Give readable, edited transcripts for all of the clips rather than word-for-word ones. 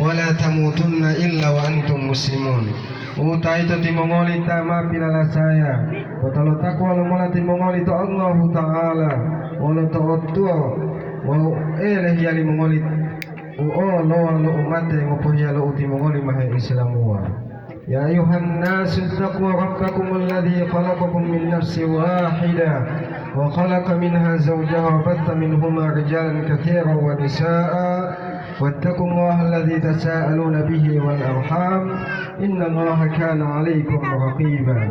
ولا تموتن إلا وأنتم مسلمون. Utaito timongoli tama pilala saya. Potalo takwa lumula timongoli to Allah Ta'ala. Wala to otuo. Wa elehi ali mongoli. Loa lo umate ngopohi lo utimongoli mahe Islamua. يا أيها الناس اتقوا ربكم الذي خلقكم من نفس واحدة وخلق منها زوجها وبث منهما رجالا كثيرا ونساء واتقوا الله الذي تساءلون به والأرحام إن الله كان عليكم رقيبا.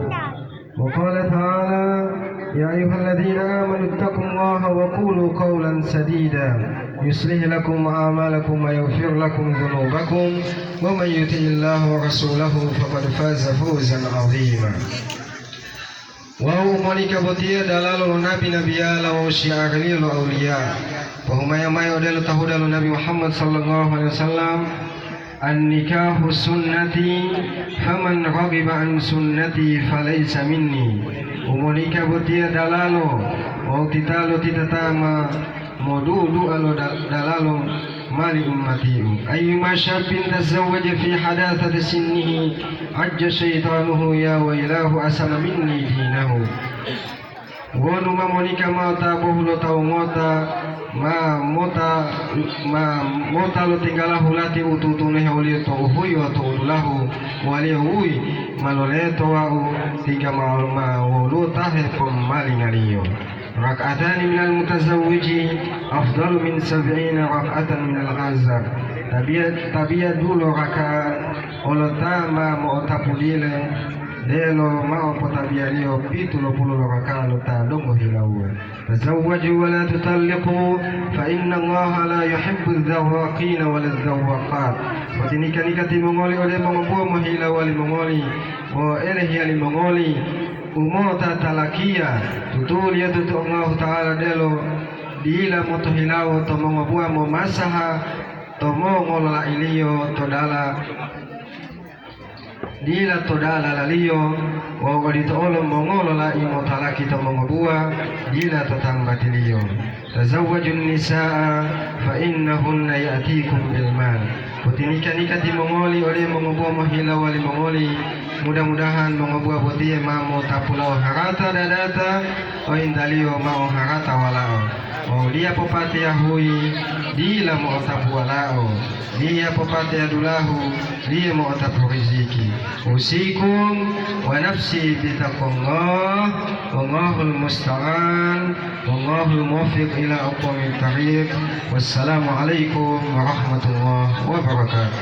وقال تعالى يا أيها الذين آمنوا اتقوا الله وقولوا قولا سديدا يصلح لكم أعمالكم ويغفر لكم ذنوبكم ومن يطع الله ورسوله فقد فاز فوزا عظيما. Wau monika botia dalalu nabi nabiyala wa syi'aril awliya. Pahumaya mayo dalu tahudalu Nabi Muhammad sallallahu alaihi wasallam. An-nikahu sunnati faman raghiba an sunnati falaysa minni. Umonika botia dalalu wa titalu titatama modudu alo dalalu mali ummati. Ayyuma syabin tazawwaja fi hadathati sinnihi ajja syaitanuhu ya wailahu asama minni dinahu. Wonu mamonika mata bohulo tau mota mota lo tinggalah hulati ututune hauli to huyo to ulahu wali hui maloleto wau tiga maulu tahe pemali ngaliyo. Rak'atani minal mutazawwiji afdalu min 70 rak'atan minal ghazar. Tabia dulu raka olotama mootapudile delo mao potabia lio pitulo pululo raka lota dongo hilawa. Tazawwaju wa la tutalliqu fa inna Allaha la yuhibbu adh-dhawaqina wa adh-dhawaqat. Watinika timongoli ole mongbo mohila wali mongoli o elehi ali mongoli umota talakia tutulia tutu Allah Ta'ala delo dila motohilawo to mongobua mo masaha to mongolola iliyo todala dila todala laliyo wa wadito olo mongolola imotalaki to mongobua dila totangbatiliyo. Tazawwaju nisaa fa innahunna ya'tikum bilmal. Kutinika timongoli ole mongobua mohila wali mongoli mudah-mudahan mengobua botie mamo tapulau harata dadata o indalio mau harata walao o dia popate hui dila mo tapu walao dia popate adulahu dia mo tapu riziki. Usikum wa nafsi bitaqullah wallahul musta'an wallahul muwaffiq ila aqwamit tariq. Wassalamu alaikum warahmatullahi wabarakatuh.